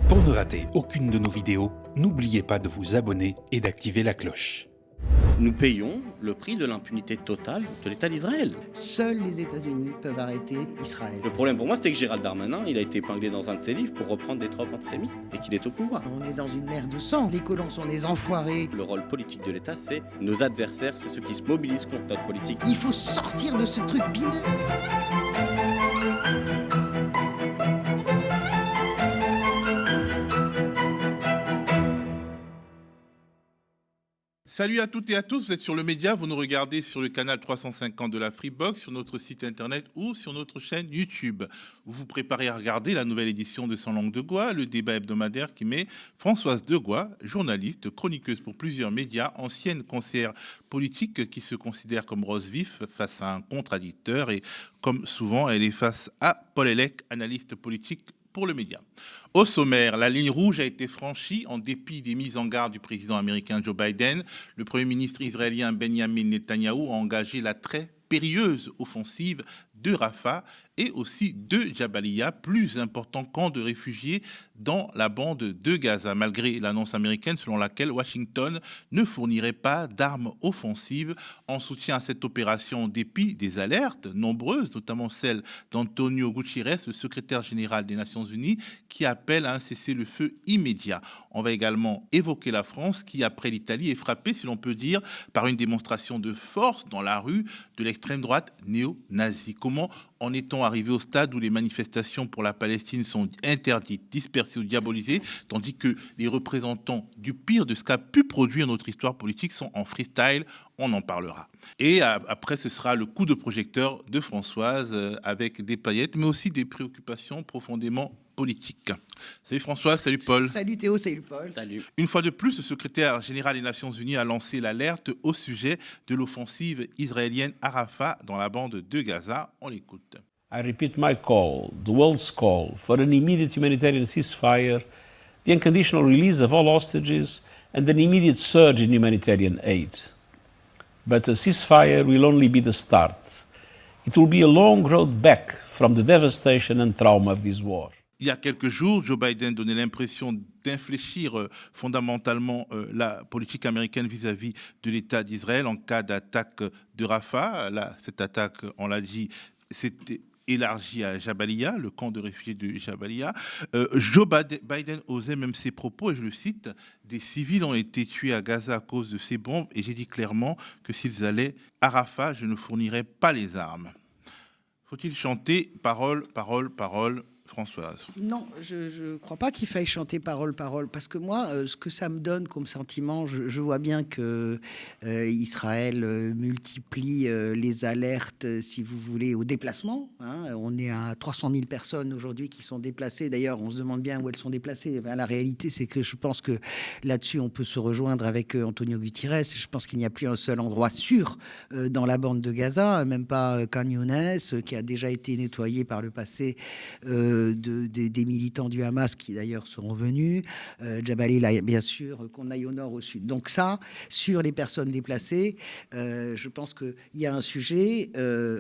Pour ne rater aucune de nos vidéos, n'oubliez pas de vous abonner et d'activer la cloche. Nous payons le prix de l'impunité totale de l'État d'Israël. Seuls les États-Unis peuvent arrêter Israël. Le problème pour moi, c'était que Gérald Darmanin, il a été épinglé dans un de ses livres pour reprendre des tropes antisémites et qu'il est au pouvoir. On est dans une mer de sang. Les colons sont des enfoirés. Le rôle politique de l'État, c'est nos adversaires, c'est ceux qui se mobilisent contre notre politique. Il faut sortir de ce truc binaire. Salut à toutes et à tous, vous êtes sur le média, vous nous regardez sur le canal 350 de la Freebox, sur notre site internet ou sur notre chaîne YouTube. Vous vous préparez à regarder la nouvelle édition de Sans langue de Goie, le débat hebdomadaire qui met Françoise Degois, journaliste, chroniqueuse pour plusieurs médias, ancienne conseillère politique qui se considère comme rose vif face à un contradicteur et comme souvent elle est face à Paul Hellec, analyste politique pour le média. Au sommaire, la ligne rouge a été franchie en dépit des mises en garde du président américain Joe Biden. Le Premier ministre israélien Benjamin Netanyahou a engagé la très périlleuse offensive de Rafah et aussi de Jabalia, plus important camp de réfugiés dans la bande de Gaza, malgré l'annonce américaine selon laquelle Washington ne fournirait pas d'armes offensives en soutien à cette opération en dépit des alertes nombreuses, notamment celle d'Antonio Guterres, le secrétaire général des Nations Unies, qui appelle à un cessez-le-feu immédiat. On va également évoquer la France qui, après l'Italie, est frappée, si l'on peut dire, par une démonstration de force dans la rue de l'extrême droite néo-nazie. Comment en est-on arrivé au stade où les manifestations pour la Palestine sont interdites, dispersées ou diabolisées, tandis que les représentants du pire de ce qu'a pu produire notre histoire politique sont en freestyle? On en parlera. Et après, ce sera le coup de projecteur de Françoise avec des paillettes, mais aussi des préoccupations profondément politiques. Salut Françoise, salut Paul. Salut Théo, salut Paul. Salut. Une fois de plus, le secrétaire général des Nations Unies a lancé l'alerte au sujet de l'offensive israélienne à Rafah dans la bande de Gaza. On l'écoute. I repeat my call, the world's call, for an immediate humanitarian ceasefire, the unconditional release of all hostages, and an immediate surge in humanitarian aid. But a ceasefire will only be the start. It will be a long road back from the devastation and trauma of this war. Il y a quelques jours, Joe Biden donnait l'impression d'infléchir fondamentalement la politique américaine vis-à-vis de l'État d'Israël en cas d'attaque de Rafah. Là, cette attaque, on l'a dit, c'était élargi à Jabalia, le camp de réfugiés de Jabalia. Joe Biden osait même ses propos, et je le cite, « Des civils ont été tués à Gaza à cause de ces bombes, et j'ai dit clairement que s'ils allaient à Rafah, je ne fournirais pas les armes. » Faut-il chanter parole, parole, parole, Françoise? Non, je ne crois pas qu'il faille chanter parole, parole, parce que moi, ce que ça me donne comme sentiment, je vois bien que Israël multiplie les alertes, si vous voulez, au déplacement. Hein. On est à 300 000 personnes aujourd'hui qui sont déplacées. D'ailleurs, on se demande bien où elles sont déplacées. Ben, la réalité, c'est que je pense que là-dessus, on peut se rejoindre avec Antonio Guterres. Je pense qu'il n'y a plus un seul endroit sûr dans la bande de Gaza, même pas Khan Younes, qui a déjà été nettoyé par le passé des militants du Hamas qui d'ailleurs seront venus, Jabalia bien sûr, qu'on aille au nord, au sud. Donc ça, sur les personnes déplacées, je pense qu'il y a un sujet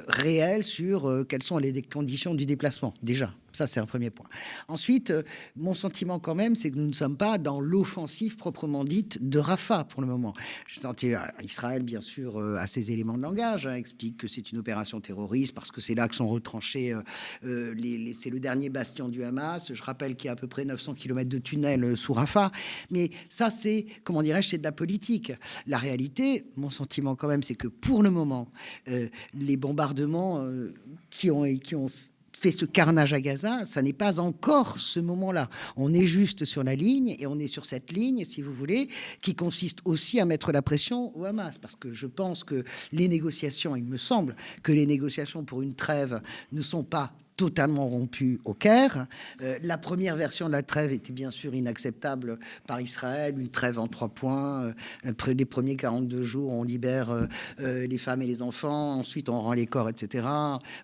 réel sur quelles sont les conditions du déplacement, déjà. Ça, c'est un premier point. Ensuite, mon sentiment quand même, c'est que nous ne sommes pas dans l'offensive proprement dite de Rafah pour le moment. J'ai senti Israël, bien sûr, a ses éléments de langage, explique que c'est une opération terroriste parce que c'est là que sont retranchés, c'est le dernier bastion du Hamas. Je rappelle qu'il y a à peu près 900 km de tunnels sous Rafah. Mais ça, c'est, comment dirais-je, c'est de la politique. La réalité, mon sentiment quand même, c'est que pour le moment, les bombardements qui ont fait ce carnage à Gaza, ça n'est pas encore ce moment-là. On est juste sur la ligne, et on est sur cette ligne, si vous voulez, qui consiste aussi à mettre la pression au Hamas, parce que je pense que les négociations, il me semble que les négociations pour une trêve ne sont pas totalement rompu au Caire. La première version de la trêve était bien sûr inacceptable par Israël, une trêve en 3 points. Les premiers 42 jours, on libère les femmes et les enfants, ensuite on rend les corps, etc.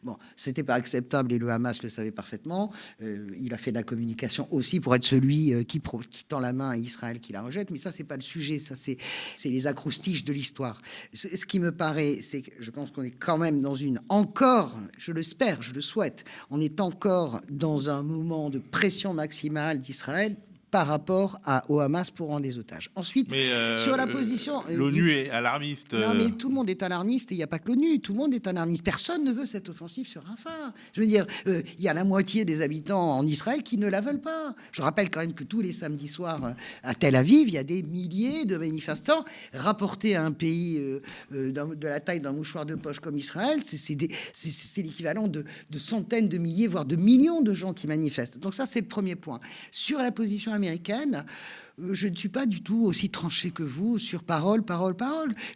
Bon, c'était pas acceptable et le Hamas le savait parfaitement. Il a fait de la communication aussi pour être celui qui tend la main à Israël qui la rejette, mais ça c'est pas le sujet, ça c'est les acroustiches de l'histoire. Ce qui me paraît, c'est que je pense qu'on est quand même dans encore, je l'espère, je le souhaite, on est encore dans un moment de pression maximale d'Israël par rapport au Hamas pour rendre les otages. Ensuite, sur la position... L'ONU est alarmiste. Non, mais tout le monde est alarmiste, et il n'y a pas que l'ONU, tout le monde est alarmiste. Personne ne veut cette offensive sur Rafah. Je veux dire, il y a la moitié des habitants en Israël qui ne la veulent pas. Je rappelle quand même que tous les samedis soirs, à Tel Aviv, il y a des milliers de manifestants rapportés à un pays de la taille d'un mouchoir de poche comme Israël. C'est l'équivalent de centaines de milliers, voire de millions de gens qui manifestent. Donc ça, c'est le premier point. Sur la position américaine, je ne suis pas du tout aussi tranché que vous sur parole.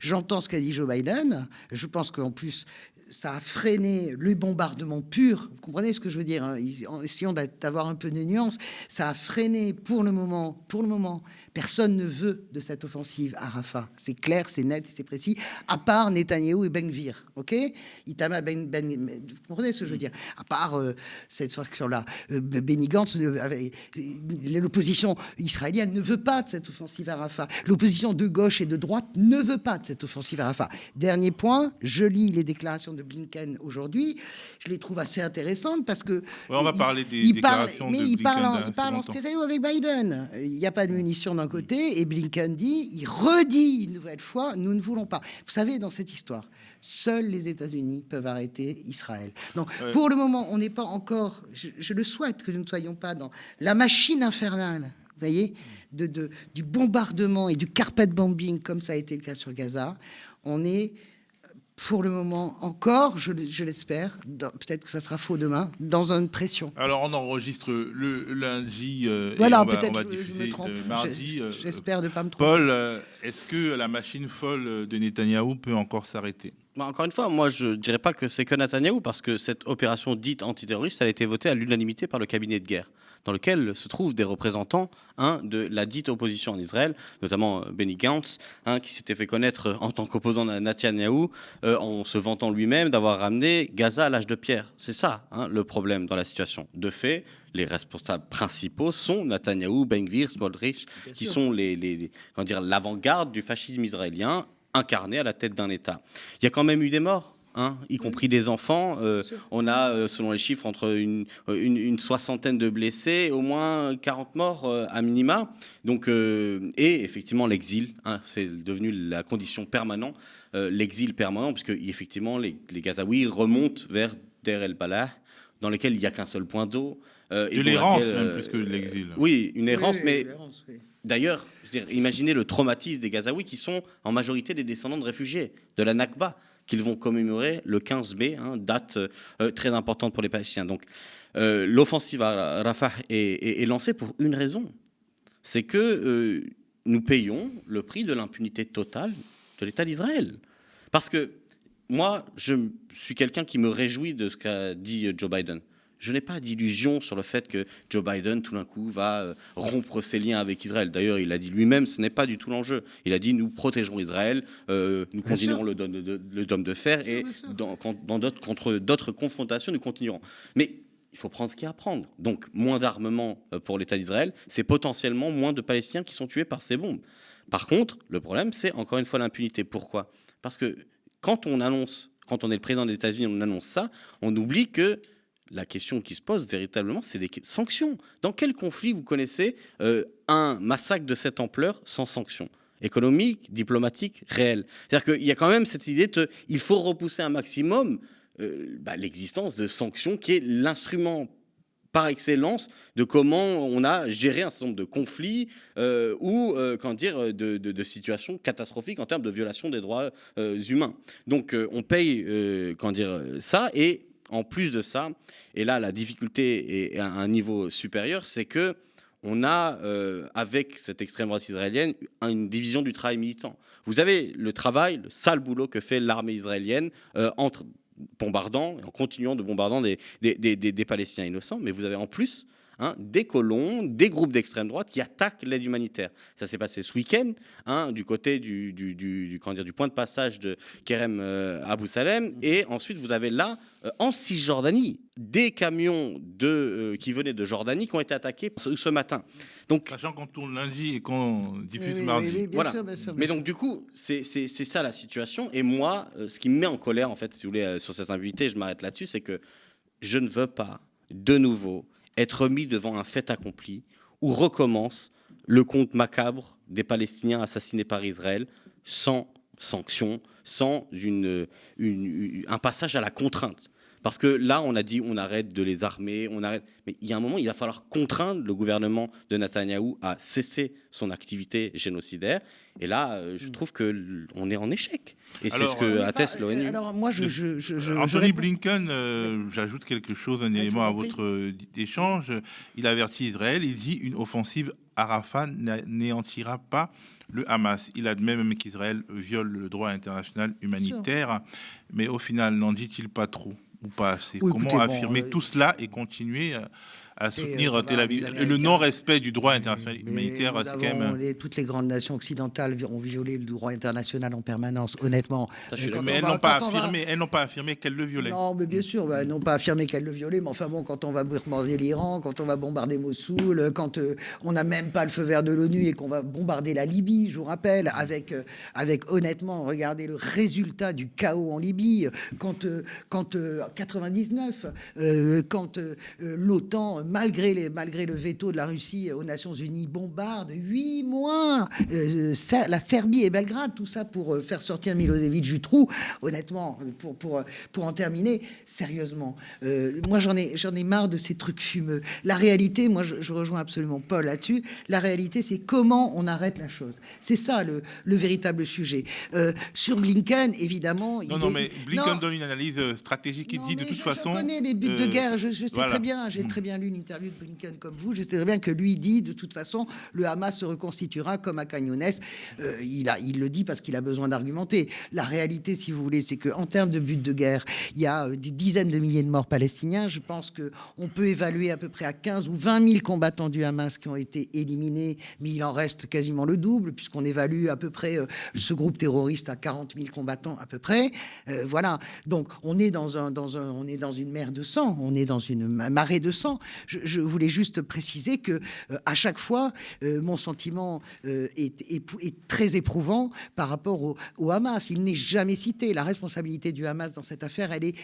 J'entends ce qu'a dit Joe Biden. Je pense qu'en plus, ça a freiné le bombardement pur. Vous comprenez ce que je veux dire, hein? En essayant d'avoir un peu de nuance, ça a freiné pour le moment. Personne ne veut de cette offensive à Rafah. C'est clair, c'est net, c'est précis, à part Netanyahou et Ben Gvir. Ok, Itamar vous comprenez ce que je veux dire? À part cette faction-là, Benny Gantz, l'opposition israélienne ne veut pas de cette offensive à Rafah. L'opposition de gauche et de droite ne veut pas de cette offensive à Rafah. Dernier point, je lis les déclarations de Blinken aujourd'hui. Je les trouve assez intéressantes parce que... on va parler des déclarations de Blinken. Il parle en stéréo avec Biden. Il n'y a pas de munitions d'un côté, et Blinken il redit une nouvelle fois, nous ne voulons pas. Vous savez, dans cette histoire, seuls les États-Unis peuvent arrêter Israël. Donc, pour le moment, on n'est pas encore, je le souhaite que nous ne soyons pas dans la machine infernale, vous voyez, du bombardement et du carpet bombing, comme ça a été le cas sur Gaza. On est... pour le moment encore, je l'espère, peut-être que ça sera faux demain, dans une pression. Alors on enregistre le lundi, voilà, et peut-être on va je diffuser me trompe. mardi. J'espère ne pas me tromper. Paul, est-ce que la machine folle de Netanyahou peut encore s'arrêter? Encore une fois, moi je ne dirais pas que c'est que Netanyahou, parce que cette opération dite antiterroriste, elle a été votée à l'unanimité par le cabinet de guerre, dans lequel se trouvent des représentants de la dite opposition en Israël, notamment Benny Gantz, qui s'était fait connaître en tant qu'opposant à Netanyahou, en se vantant lui-même d'avoir ramené Gaza à l'âge de pierre. C'est ça le problème dans la situation. De fait, les responsables principaux sont Netanyahou, Ben Gvir, Smotrich, qui sont l'avant-garde du fascisme israélien, incarné à la tête d'un État. Il y a quand même eu des morts, y compris des enfants. On a, selon les chiffres, entre une soixantaine de blessés, au moins 40 morts à minima. Donc, et effectivement, l'exil, c'est devenu la condition permanente, l'exil permanent, puisque effectivement, les Gazaouis remontent vers Der el-Balah, dans lequel il n'y a qu'un seul point d'eau. De l'errance, même plus que l'exil. Oui, une errance, mais l'errance, oui. D'ailleurs, imaginez le traumatisme des Gazaouis, qui sont en majorité des descendants de réfugiés, de la Nakba, qu'ils vont commémorer le 15 mai, date très importante pour les Palestiniens. Donc, l'offensive à Rafah est lancée pour une raison, c'est que nous payons le prix de l'impunité totale de l'État d'Israël. Parce que moi, je suis quelqu'un qui me réjouit de ce qu'a dit Joe Biden. Je n'ai pas d'illusion sur le fait que Joe Biden, tout d'un coup, va rompre ses liens avec Israël. D'ailleurs, il a dit lui-même, ce n'est pas du tout l'enjeu. Il a dit, nous protégerons Israël, nous continuerons le dôme de fer, et contre d'autres confrontations, nous continuerons. Mais il faut prendre ce qu'il y a à prendre. Donc, moins d'armement pour l'État d'Israël, c'est potentiellement moins de Palestiniens qui sont tués par ces bombes. Par contre, le problème, c'est encore une fois l'impunité. Pourquoi ? Parce que quand on est le président des États-Unis, on annonce ça, on oublie que la question qui se pose véritablement, c'est des sanctions. Dans quel conflit vous connaissez un massacre de cette ampleur sans sanctions économiques, diplomatiques, réelles? C'est-à-dire qu'il y a quand même cette idée qu'il faut repousser un maximum l'existence de sanctions, qui est l'instrument par excellence de comment on a géré un certain nombre de conflits ou de situations catastrophiques en termes de violation des droits humains. Donc on paye ça, et en plus de ça, et là la difficulté est à un niveau supérieur, c'est que on a, avec cette extrême droite israélienne, une division du travail militant. Vous avez le sale boulot que fait l'armée israélienne en continuant de bombarder des Palestiniens innocents, mais vous avez en plus des colons, des groupes d'extrême droite qui attaquent l'aide humanitaire. Ça s'est passé ce week-end, du côté du point de passage de Kerem Abou Salem, et ensuite vous avez là, en Cisjordanie, des camions qui venaient de Jordanie qui ont été attaqués ce matin. Donc, sachant qu'on tourne lundi et qu'on diffuse mardi. Oui, bien sûr, bien sûr. Mais donc du coup, c'est ça la situation. Et moi, ce qui me met en colère, en fait, si vous voulez, sur cette invité, je m'arrête là-dessus, c'est que je ne veux pas, de nouveau, être mis devant un fait accompli où recommence le compte macabre des Palestiniens assassinés par Israël sans sanction, sans un passage à la contrainte. Parce que là, on a dit on arrête de les armer, on arrête. Mais il y a un moment, il va falloir contraindre le gouvernement de Netanyahou à cesser son activité génocidaire. Et là, je trouve qu'on est en échec. Et c'est ce que atteste l'ONU. Alors moi, Anthony Blinken, j'ajoute quelque chose, un élément à votre échange. Il avertit Israël, il dit une offensive à Rafah n'anéantira pas le Hamas. Il admet même qu'Israël viole le droit international humanitaire, mais au final, n'en dit-il pas trop ou pas assez? Oui, Comment écoutez, affirmer tout cela et continuer à soutenir Tel Aviv? Le non-respect du droit international humanitaire, c'est quand même... Toutes les grandes nations occidentales ont violé le droit international en permanence, honnêtement. Mais elles n'ont pas affirmé qu'elles le violaient. Non, mais bien sûr, elles n'ont pas affirmé qu'elles le violaient, mais enfin bon, quand on va bombarder l'Iran, quand on va bombarder Mossoul, quand on n'a même pas le feu vert de l'ONU et qu'on va bombarder la Libye, je vous rappelle, avec honnêtement, regardez le résultat du chaos en Libye, quand 99, quand l'OTAN, malgré le veto de la Russie aux Nations Unies, bombarde 8 mois la Serbie et Belgrade, tout ça pour faire sortir Milosevic du trou. Honnêtement, pour en terminer, sérieusement, moi j'en ai marre de ces trucs fumeux. La réalité, moi je rejoins absolument Paul là-dessus, la réalité c'est comment on arrête la chose. C'est ça le véritable sujet. Sur Blinken, évidemment... mais Blinken donne une analyse stratégique qui dit de toute façon... Je connais les buts de guerre, je sais très bien, j'ai très bien lu une interview de Blinken comme vous, je sais très bien que lui dit de toute façon le Hamas se reconstituera comme à Khan Younes. Il le dit parce qu'il a besoin d'argumenter. La réalité, si vous voulez, c'est qu'en termes de buts de guerre, il y a des dizaines de milliers de morts palestiniens. Je pense qu'on peut évaluer à peu près à 15 ou 20 000 combattants du Hamas qui ont été éliminés, mais il en reste quasiment le double, puisqu'on évalue à peu près ce groupe terroriste à 40 000 combattants à peu près. Voilà. Donc on est dans une mer de sang, on est dans une marée de sang. Je voulais juste préciser que à chaque fois, mon sentiment est très éprouvant par rapport au Hamas. Il n'est jamais cité. La responsabilité du Hamas dans cette affaire, elle est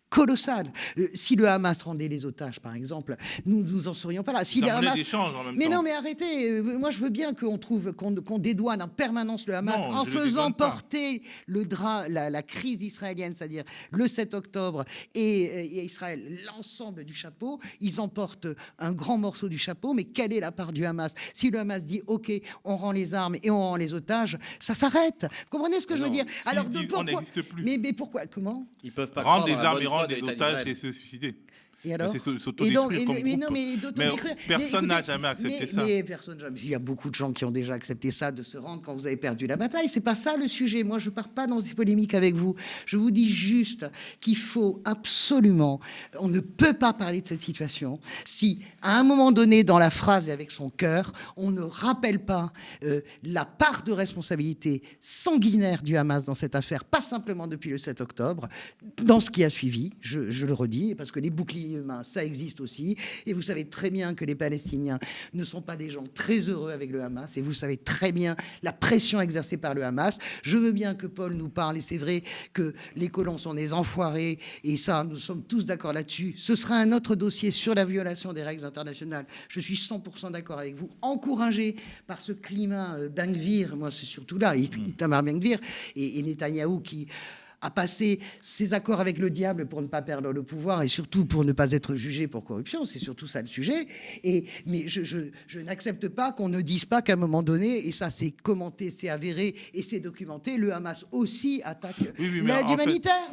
colossale. Si le Hamas rendait les otages, par exemple, nous en serions pas là. Si le Hamas... Mais non, mais arrêtez. Moi, je veux bien qu'on dédouane en permanence le Hamas en faisant porter la crise israélienne, c'est-à-dire le 7 octobre et Israël, l'ensemble du chapeau. Ils en portent un grand morceau du chapeau, mais quelle est la part du Hamas? Si le Hamas dit OK, on rend les armes et on rend les otages, ça s'arrête. Vous comprenez ce que je veux dire? Alors pourquoi? On n'existe plus. Mais pourquoi? Comment? Ils peuvent pas rendre des armes et rendre des otages et se suicider. Et alors? Personne n'a jamais accepté ça. Mais personne jamais. Il y a beaucoup de gens qui ont déjà accepté ça, de se rendre quand vous avez perdu la bataille. C'est pas ça le sujet. Moi, je pars pas dans ces polémiques avec vous. Je vous dis juste qu'il faut absolument. On ne peut pas parler de cette situation si, à un moment donné, dans la phrase et avec son cœur, on ne rappelle pas la part de responsabilité sanguinaire du Hamas dans cette affaire, pas simplement depuis le 7 octobre, dans ce qui a suivi. Je le redis, parce que les boucliers humains, ça existe aussi. Et vous savez très bien que les Palestiniens ne sont pas des gens très heureux avec le Hamas. Et vous savez très bien la pression exercée par le Hamas. Je veux bien que Paul nous parle, et c'est vrai que les colons sont des enfoirés, et ça, nous sommes tous d'accord là-dessus. Ce sera un autre dossier sur la violation des règles internationales. Je suis 100% d'accord avec vous. Encouragé par ce climat Ben-Gvir, moi c'est surtout là, Itamar Ben-Gvir et Netanyahou qui a passé ses accords avec le diable pour ne pas perdre le pouvoir et surtout pour ne pas être jugé pour corruption. C'est surtout ça le sujet. Mais je n'accepte pas qu'on ne dise pas qu'à un moment donné, et ça c'est commenté, c'est avéré et c'est documenté, le Hamas aussi attaque l'aide humanitaire.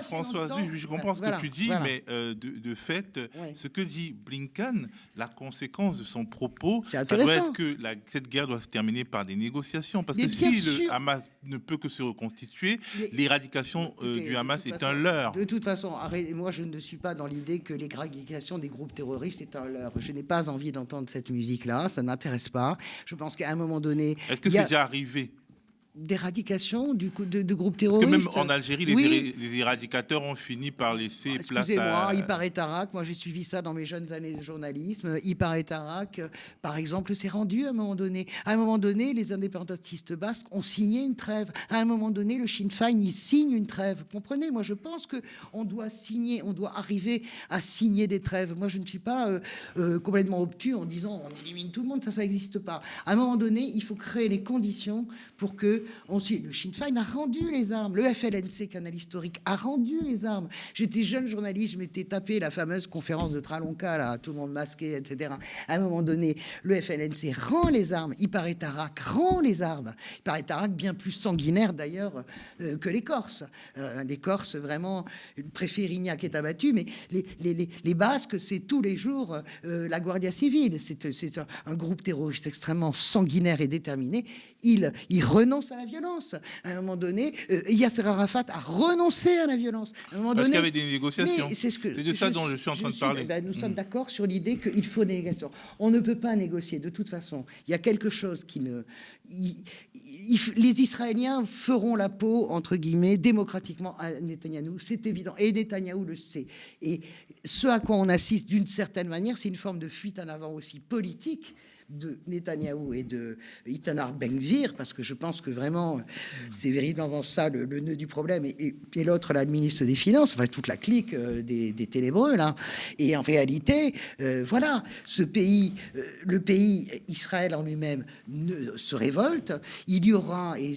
Françoise, je comprends ce que tu dis, mais de fait, ce que dit Blinken, la conséquence de son propos, ça doit être que cette guerre doit se terminer par des négociations. Parce que si le Hamas ne peut que se reconstituer, l'éradication du Hamas est un leurre. De toute façon, moi je ne suis pas dans l'idée que l'éradication des groupes terroristes est un leurre. Je n'ai pas envie d'entendre cette musique-là, ça ne m'intéresse pas. Je pense qu'à un moment donné... Est-ce que c'est déjà arrivé ? d'éradication de groupes Parce que terroristes. même en Algérie, les éradicateurs ont fini par laisser place Excusez-moi, à... Ipar et Tarak, moi j'ai suivi ça dans mes jeunes années de journalisme. Ipar et Tarak, par exemple, s'est rendu à un moment donné. À un moment donné, les indépendantistes basques ont signé une trêve. À un moment donné, le Sinn Féin, il signe une trêve. Vous comprenez? Moi, je pense qu'on doit signer, on doit arriver à signer des trêves. Moi, je ne suis pas complètement obtus en disant on élimine tout le monde, ça n'existe pas. À un moment donné, il faut créer les conditions pour que le Sinn Féin a rendu les armes. Le FLNC, canal historique, a rendu les armes. J'étais jeune journaliste, je m'étais tapé la fameuse conférence de Tralonca, là, tout le monde masqué, etc. À un moment donné, le FLNC rend les armes. Ipar et Tarak rend les armes. Ipar et Tarak, bien plus sanguinaire d'ailleurs que les Corses. Les Corses, vraiment, le préfet Rignac est abattu, mais les Basques, c'est tous les jours la Guardia Civile. C'est un groupe terroriste extrêmement sanguinaire et déterminé. Il renonce à la violence. À un moment donné, Yasser Arafat a renoncé à la violence. À un moment Parce donné, qu'il y avait des négociations. c'est de ça dont je suis en train de parler. Nous sommes d'accord sur l'idée qu'il faut des négociations. On ne peut pas négocier. De toute façon, il y a quelque chose qui ne... les Israéliens feront la peau, entre guillemets, démocratiquement à Netanyahou. C'est évident. Et Netanyahou le sait. Et ce à quoi on assiste d'une certaine manière, c'est une forme de fuite en avant aussi politique de Netanyahou et de Itamar Ben-Gvir, parce que je pense que vraiment, c'est véritablement ça le nœud du problème. Et l'autre, la ministre des Finances, enfin toute la clique des ténébreux, là. Et en réalité, voilà, ce pays, le pays Israël en lui-même se révolte. Il y aura, et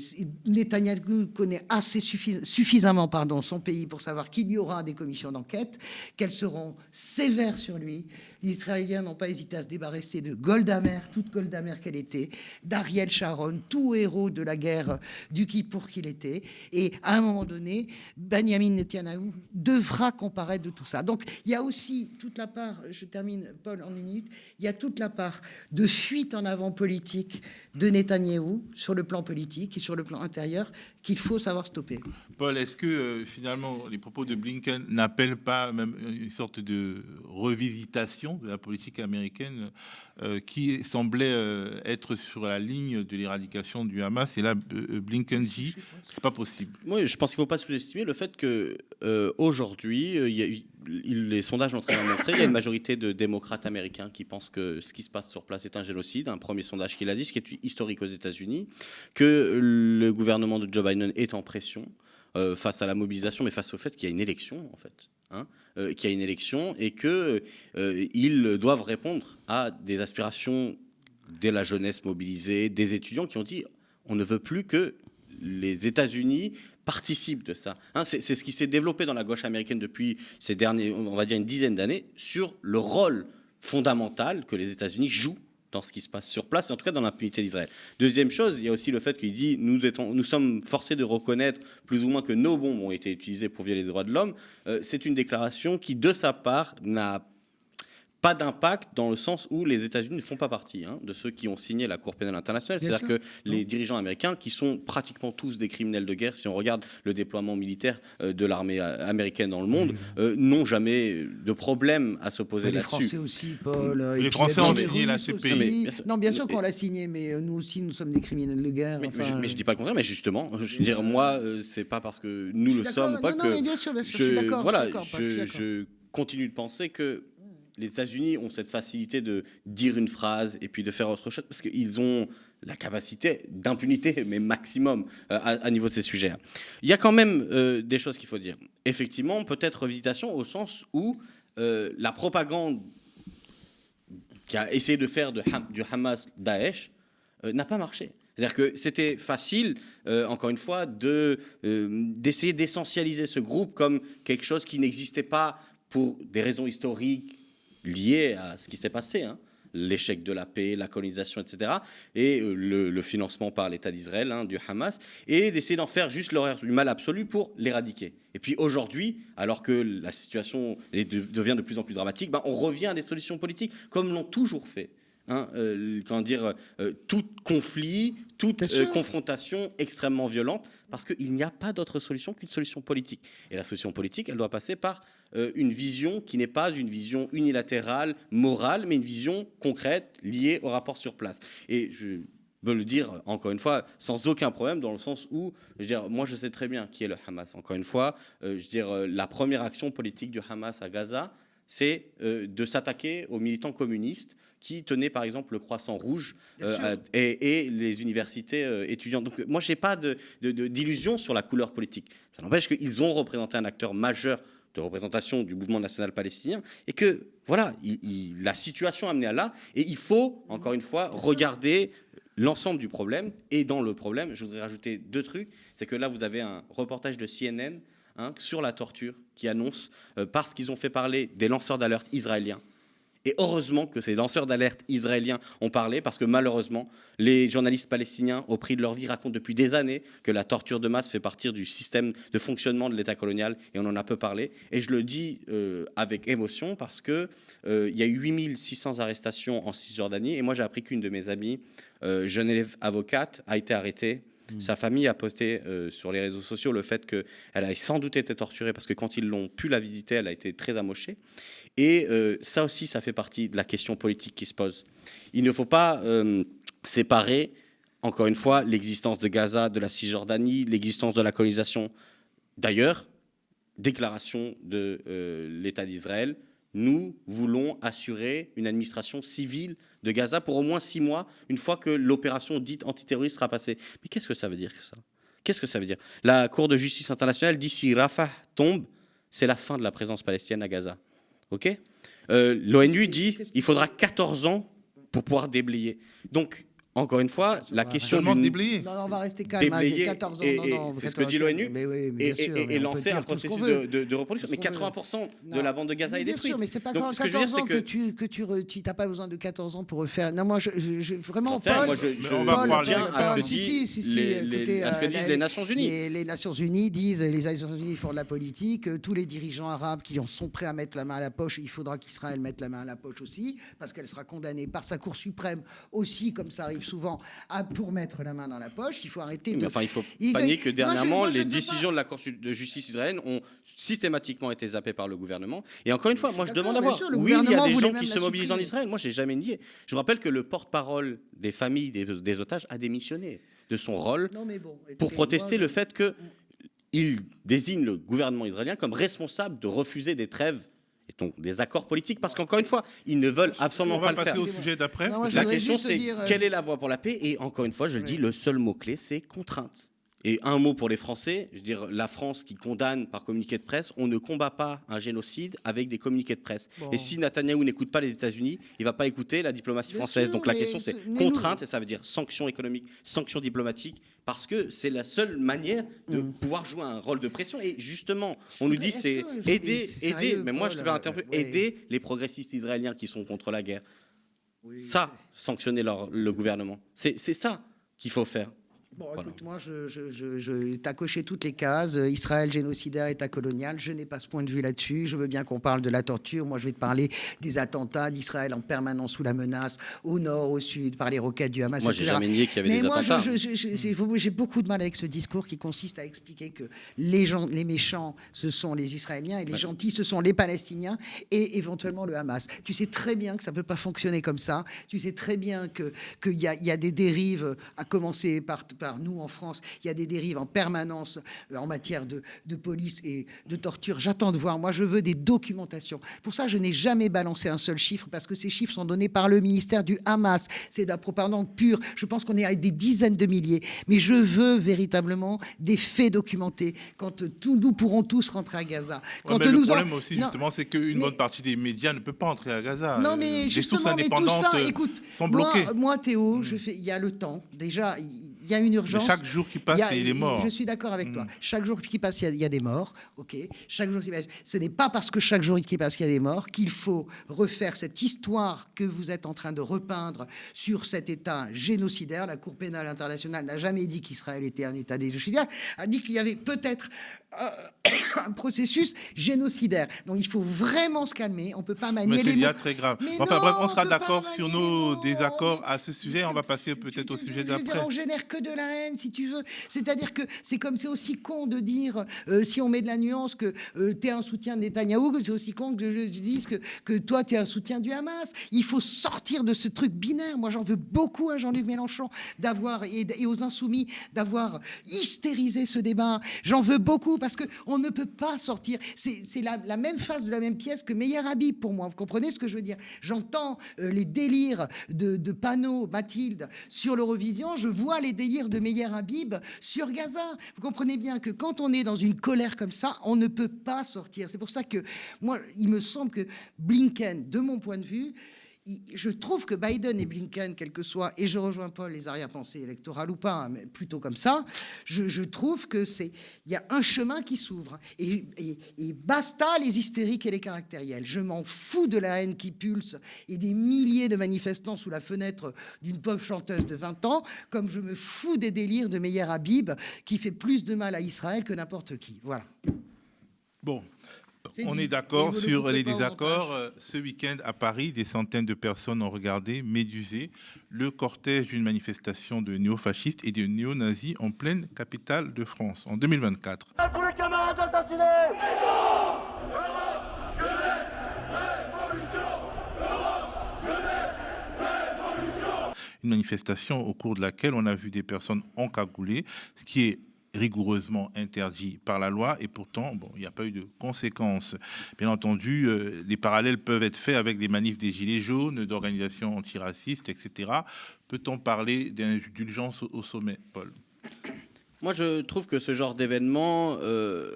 Netanyahou connaît assez suffisamment son pays pour savoir qu'il y aura des commissions d'enquête, qu'elles seront sévères sur lui. Les Israéliens n'ont pas hésité à se débarrasser de Golda Meir, toute Golda Meir qu'elle était, d'Ariel Sharon, tout héros de la guerre du Kippour qu'il était. Et à un moment donné, Benjamin Netanyahou devra comparaître de tout ça. Donc il y a aussi toute la part, je termine Paul en une minute, il y a toute la part de fuite en avant politique de Netanyahou sur le plan politique et sur le plan intérieur qu'il faut savoir stopper. Paul, est-ce que finalement les propos de Blinken n'appellent pas même une sorte de revisitation de la politique américaine qui semblait être sur la ligne de l'éradication du Hamas? Et là, Blinken dit c'est pas possible. Oui, je pense qu'il ne faut pas sous-estimer le fait que aujourd'hui, les sondages ont très bien montré, il y a une majorité de démocrates américains qui pensent que ce qui se passe sur place est un génocide. Un premier sondage qui l'a dit, ce qui est historique aux États-Unis, que le gouvernement de Joe Biden est en pression face à la mobilisation, mais face au fait qu'il y a une élection, en fait. Qu'il y a une élection et qu'ils doivent répondre à des aspirations de la jeunesse mobilisée, des étudiants qui ont dit on ne veut plus que les États-Unis participent de ça. C'est ce qui s'est développé dans la gauche américaine depuis ces derniers, on va dire une dizaine d'années, sur le rôle fondamental que les États-Unis jouent dans ce qui se passe sur place, et en tout cas dans l'impunité d'Israël. Deuxième chose, il y a aussi le fait qu'il dit nous sommes forcés de reconnaître plus ou moins que nos bombes ont été utilisées pour violer les droits de l'homme. C'est une déclaration qui, de sa part, n'a pas d'impact dans le sens où les États-Unis ne font pas partie de ceux qui ont signé la Cour pénale internationale. C'est-à-dire que les dirigeants américains, qui sont pratiquement tous des criminels de guerre, si on regarde le déploiement militaire de l'armée américaine dans le monde, n'ont jamais de problème à s'opposer là-dessus. Les Français aussi, Paul. Les Français ont signé la CPI. Non, bien sûr qu'on l'a signé, mais nous aussi, nous sommes des criminels de guerre. Mais je ne dis pas le contraire, mais justement, je veux dire, moi, c'est pas parce que nous le sommes pas que... Non, mais bien sûr, je suis d'accord. Voilà, je continue de penser que les États-Unis ont cette facilité de dire une phrase et puis de faire autre chose parce qu'ils ont la capacité d'impunité, mais maximum à niveau de ces sujets. Il y a quand même des choses qu'il faut dire. Effectivement, peut-être revisitation au sens où la propagande qui a essayé de faire du Hamas Daesh n'a pas marché. C'est-à-dire que c'était facile, encore une fois, d'essayer d'essentialiser ce groupe comme quelque chose qui n'existait pas pour des raisons historiques liées à ce qui s'est passé, l'échec de la paix, la colonisation, etc., et le financement par l'État d'Israël du Hamas, et d'essayer d'en faire juste l'horreur du mal absolu pour l'éradiquer. Et puis aujourd'hui, alors que la situation devient de plus en plus dramatique, on revient à des solutions politiques, comme l'ont toujours fait. Tout conflit, toute confrontation extrêmement violente, parce qu'il n'y a pas d'autre solution qu'une solution politique. Et la solution politique, elle doit passer par une vision qui n'est pas une vision unilatérale, morale, mais une vision concrète, liée au rapport sur place. Et peux le dire, encore une fois, sans aucun problème, dans le sens où, je veux dire, moi je sais très bien qui est le Hamas. Encore une fois, je veux dire, la première action politique du Hamas à Gaza, c'est de s'attaquer aux militants communistes qui tenaient par exemple le Croissant Rouge et les universités étudiantes. Donc moi, je n'ai pas d'illusion sur la couleur politique. Ça n'empêche qu'ils ont représenté un acteur majeur de représentation du mouvement national palestinien et que, voilà, la situation a amené à là. Et il faut, encore une fois, regarder l'ensemble du problème. Et dans le problème, je voudrais rajouter 2 trucs. C'est que là, vous avez un reportage de CNN sur la torture qui annonce, parce qu'ils ont fait parler des lanceurs d'alerte israéliens. Et heureusement que ces lanceurs d'alerte israéliens ont parlé, parce que malheureusement, les journalistes palestiniens, au prix de leur vie, racontent depuis des années que la torture de masse fait partie du système de fonctionnement de l'État colonial, et on en a peu parlé. Et je le dis avec émotion, parce qu'il y a eu 8600 arrestations en Cisjordanie, et moi j'ai appris qu'une de mes amies, jeune élève avocate, a été arrêtée. Sa famille a posté sur les réseaux sociaux le fait qu'elle a sans doute été torturée, parce que quand ils l'ont pu la visiter, elle a été très amochée. Et ça aussi, ça fait partie de la question politique qui se pose. Il ne faut pas séparer, encore une fois, l'existence de Gaza, de la Cisjordanie, l'existence de la colonisation. D'ailleurs, déclaration de l'État d'Israël, nous voulons assurer une administration civile de Gaza pour au moins 6 mois, une fois que l'opération dite antiterroriste sera passée. Mais qu'est-ce que ça veut dire que ça ? Qu'est-ce que ça veut dire ? La Cour de justice internationale dit si Rafah tombe, c'est la fin de la présence palestinienne à Gaza. OK ? L'ONU dit qu'il faudra 14 ans pour pouvoir déblayer. Donc, encore une fois, la question du déblayer. Non, on va rester calme. Déblayer, 14 ans, c'est ce que dit l'ONU. Et lancer un processus de reproduction. Mais 80% de la bande de Gaza est détruite. Bien sûr, mais c'est pas Donc, 14 ans que tu n'as pas besoin de 14 ans pour refaire. Non, moi, vraiment, Paul... Moi, je tiens à ce que disent les Nations Unies. Les Nations Unies disent, les Nations Unies font de la politique, tous les dirigeants arabes qui sont prêts à mettre la main à la poche, il faudra qu'Israël mette la main à la poche aussi, parce qu'elle sera condamnée par sa Cour suprême aussi, comme ça arrive souvent, pour mettre la main dans la poche. Il faut arrêter de... Enfin, il faut pas nier que dernièrement, les décisions de la Cour de justice israélienne ont systématiquement été zappées par le gouvernement. Et encore une fois, moi, je demande à voir. Oui, il y a des gens qui se mobilisent en Israël. Moi, je n'ai jamais nié. Je vous rappelle que le porte-parole des familles des otages a démissionné de son rôle pour protester le fait qu'il désigne le gouvernement israélien comme responsable de refuser des trêves et donc des accords politiques, parce qu'encore une fois, ils ne veulent absolument pas le faire. On va passer au sujet d'après. La question, c'est quelle est la voie pour la paix ? Et encore une fois, je le dis, le seul mot-clé, c'est contrainte. Et un mot pour les Français, je veux dire, la France qui condamne par communiqué de presse, on ne combat pas un génocide avec des communiqués de presse. Bon. Et si Netanyahou n'écoute pas les États-Unis, il ne va pas écouter la diplomatie française. Donc la question, c'est contrainte, et ça veut dire sanctions économiques, sanctions diplomatiques, parce que c'est la seule manière de pouvoir jouer un rôle de pression. Et justement, on nous dit c'est aider, mais moi je vais interrompre, aider les progressistes israéliens qui sont contre la guerre. Ça, sanctionner le gouvernement. C'est ça qu'il faut faire. Bon, voilà. Écoute, moi, t'as coché toutes les cases. Israël génocidaire, État colonial. Je n'ai pas ce point de vue là-dessus. Je veux bien qu'on parle de la torture. Moi, je vais te parler des attentats d'Israël en permanence sous la menace, au nord, au sud, par les roquettes du Hamas. Moi, j'ai jamais nié qu'il y avait des attentats. Mais moi, j'ai beaucoup de mal avec ce discours qui consiste à expliquer que les méchants, ce sont les Israéliens et les gentils, ce sont les Palestiniens et éventuellement le Hamas. Tu sais très bien que ça ne peut pas fonctionner comme ça. Tu sais très bien qu'il y a des dérives, à commencer par nous en France, il y a des dérives en permanence en matière de police et de torture. J'attends de voir. Moi, je veux des documentations. Pour ça, je n'ai jamais balancé un seul chiffre parce que ces chiffres sont donnés par le ministère du Hamas. C'est de la propagande pure. Je pense qu'on est à des dizaines de milliers. Mais je veux véritablement des faits documentés quand nous pourrons tous rentrer à Gaza. Quand le problème aussi, justement, c'est qu'une bonne partie des médias ne peut pas entrer à Gaza. Non, mais justement, sources indépendantes sont bloquées. Moi, Théo, il y a le temps. Déjà, il y a une urgence. Mais chaque jour qui passe, il est mort. Je suis d'accord avec toi. Chaque jour qui passe, il y a des morts. Ok. Chaque jour qui passe. Ce n'est pas parce que chaque jour qui passe, il y a des morts qu'il faut refaire cette histoire que vous êtes en train de repeindre sur cet État génocidaire. La Cour pénale internationale n'a jamais dit qu'Israël était un État génocidaire. Elle a dit qu'il y avait peut-être un processus génocidaire. Donc il faut vraiment se calmer. On ne peut pas manier les mots. Mais c'est bien très grave. Enfin bref, on sera d'accord sur nos désaccords à ce sujet. On va passer peut-être au sujet d'après. On génère que de la haine, si tu veux. C'est-à-dire que c'est aussi con de dire, si on met de la nuance, que tu es un soutien de Netanyahou, que c'est aussi con que je dise que toi, tu es un soutien du Hamas. Il faut sortir de ce truc binaire. Moi, j'en veux beaucoup à Jean-Luc Mélenchon et aux Insoumis d'avoir hystérisé ce débat. J'en veux beaucoup parce qu'on ne peut pas sortir. C'est la même face de la même pièce que Meyer Habib pour moi. Vous comprenez ce que je veux dire? J'entends les délires de Panot, Mathilde, sur l'Eurovision. Je vois les délires de Meyer Habib sur Gaza. Vous comprenez bien que quand on est dans une colère comme ça, on ne peut pas sortir. C'est pour ça que moi, il me semble que Blinken, de mon point de vue, je trouve que Biden et Blinken, quel que soit, et je rejoins Paul, les arrière-pensées électorales ou pas, hein, mais plutôt comme ça, je trouve que il y a un chemin qui s'ouvre. Et basta les hystériques et les caractériels. Je m'en fous de la haine qui pulse et des milliers de manifestants sous la fenêtre d'une pauvre chanteuse de 20 ans, comme je me fous des délires de Meyer Habib, qui fait plus de mal à Israël que n'importe qui. Voilà. Bon. On dit. est d'accord Et vous ne sur coupez les pas au désaccords. Ce week-end à Paris, des centaines de personnes ont regardé médusé le cortège d'une manifestation de néo-fascistes et de néo-nazis en pleine capitale de France en 2024. À tous les camarades assassinés! Une manifestation au cours de laquelle on a vu des personnes encagoulées, ce qui est rigoureusement interdit par la loi, et pourtant, bon, il n'y a pas eu de conséquences. Bien entendu, les parallèles peuvent être faits avec des manifs des Gilets jaunes, d'organisations antiracistes, etc. Peut-on parler d'indulgence au sommet, Paul? Moi, je trouve que ce genre d'événement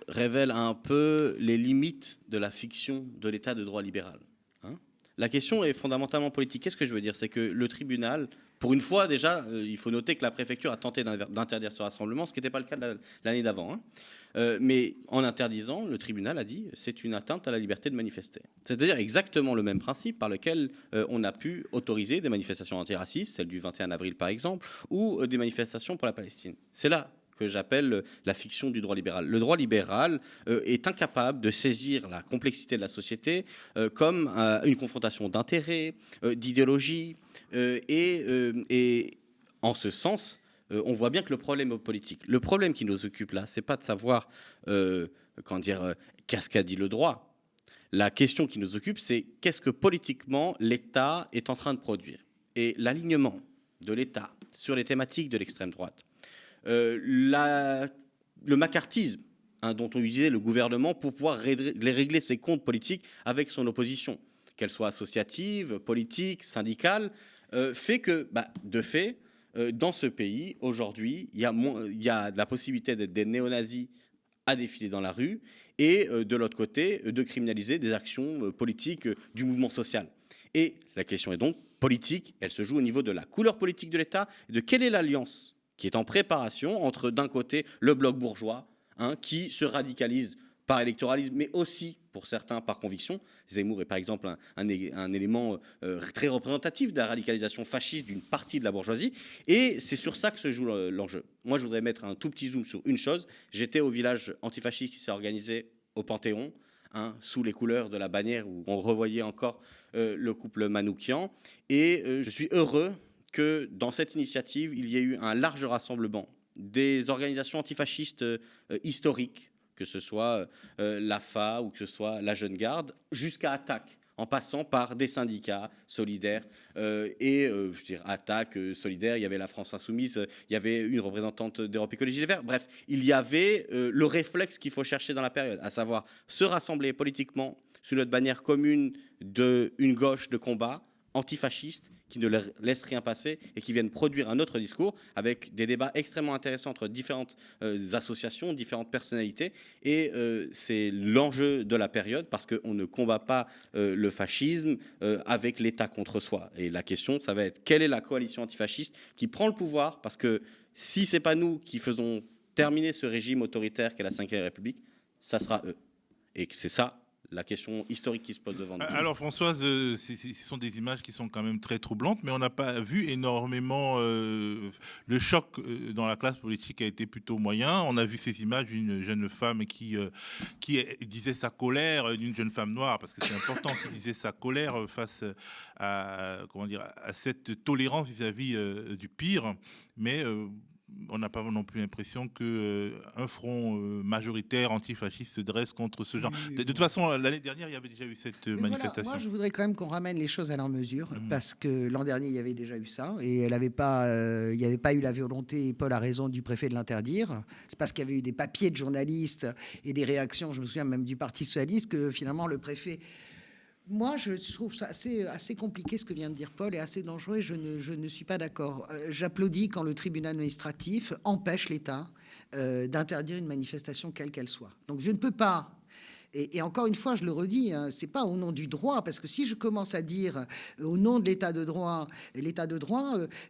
révèle un peu les limites de la fiction de l'état de droit libéral. Hein. La question est fondamentalement politique. Qu'est-ce que je veux dire? C'est que le tribunal, pour une fois déjà, il faut noter que la préfecture a tenté d'interdire ce rassemblement, ce qui n'était pas le cas de l'année d'avant. Hein. Mais en interdisant, le tribunal a dit c'est une atteinte à la liberté de manifester. C'est-à-dire exactement le même principe par lequel on a pu autoriser des manifestations antiracistes, celle du 21 avril par exemple, ou des manifestations pour la Palestine. C'est là que j'appelle la fiction du droit libéral. Le droit libéral est incapable de saisir la complexité de la société comme une confrontation d'intérêts, d'idéologies, et en ce sens, on voit bien que le problème politique, le problème qui nous occupe là, c'est pas de savoir qu'est-ce qu'a dit le droit. La question qui nous occupe, c'est qu'est-ce que politiquement l'État est en train de produire. Et l'alignement de l'État sur les thématiques de l'extrême droite, le macartisme, hein, dont on utilisait le gouvernement pour pouvoir régler ses comptes politiques avec son opposition, qu'elle soit associative, politique, syndicale, fait que, de fait, dans ce pays, aujourd'hui, il y a de la possibilité d'être des néo-nazis à défiler dans la rue et, de l'autre côté, de criminaliser des actions politiques du mouvement social. Et la question est donc politique, elle se joue au niveau de la couleur politique de l'État et de quelle est l'alliance qui est en préparation entre, d'un côté, le bloc bourgeois, hein, qui se radicalise par électoralisme, mais aussi, pour certains, par conviction. Zemmour est, par exemple, un élément très représentatif de la radicalisation fasciste d'une partie de la bourgeoisie. Et c'est sur ça que se joue l'enjeu. Moi, je voudrais mettre un tout petit zoom sur une chose. J'étais au village antifasciste qui s'est organisé au Panthéon, hein, sous les couleurs de la bannière où on revoyait encore le couple Manoukian. Et je suis heureux que dans cette initiative, il y ait eu un large rassemblement des organisations antifascistes historiques, que ce soit l'AFA ou que ce soit la Jeune Garde, jusqu'à Attaque, en passant par des syndicats solidaires Attaque, Solidaire, il y avait la France Insoumise, il y avait une représentante d'Europe Écologie Les Verts. Bref, il y avait le réflexe qu'il faut chercher dans la période, à savoir se rassembler politiquement sous notre bannière commune d'une gauche de combat antifascistes qui ne laissent rien passer et qui viennent produire un autre discours avec des débats extrêmement intéressants entre différentes associations, différentes personnalités. Et c'est l'enjeu de la période parce qu'on ne combat pas le fascisme avec l'État contre soi. Et la question, ça va être quelle est la coalition antifasciste qui prend le pouvoir, parce que si ce n'est pas nous qui faisons terminer ce régime autoritaire qu'est la Ve République, ça sera eux. Et c'est ça la question historique qui se pose devant nous. Alors Françoise, ce sont des images qui sont quand même très troublantes, mais on n'a pas vu énormément le choc dans la classe politique a été plutôt moyen. On a vu ces images d'une jeune femme qui disait sa colère, d'une jeune femme noire, parce que c'est important, qui disait sa colère face à cette tolérance vis-à-vis du pire, mais on n'a pas non plus l'impression qu'un front majoritaire antifasciste se dresse contre ce genre. De toute façon, l'année dernière, il y avait déjà eu cette Mais voilà, manifestation. moi, je voudrais quand même qu'on ramène les choses à leur mesure, parce que l'an dernier, il y avait déjà eu ça, et il n'y avait pas eu la volonté, Paul a raison, du préfet de l'interdire. C'est parce qu'il y avait eu des papiers de journalistes et des réactions, je me souviens même du Parti socialiste, que finalement le préfet... Moi, je trouve ça assez compliqué ce que vient de dire Paul et assez dangereux. Et je ne suis pas d'accord. J'applaudis quand le tribunal administratif empêche l'État d'interdire une manifestation quelle qu'elle soit. Donc je ne peux pas. Et encore une fois, je le redis, hein, c'est pas au nom du droit, parce que si je commence à dire au nom de l'État de droit,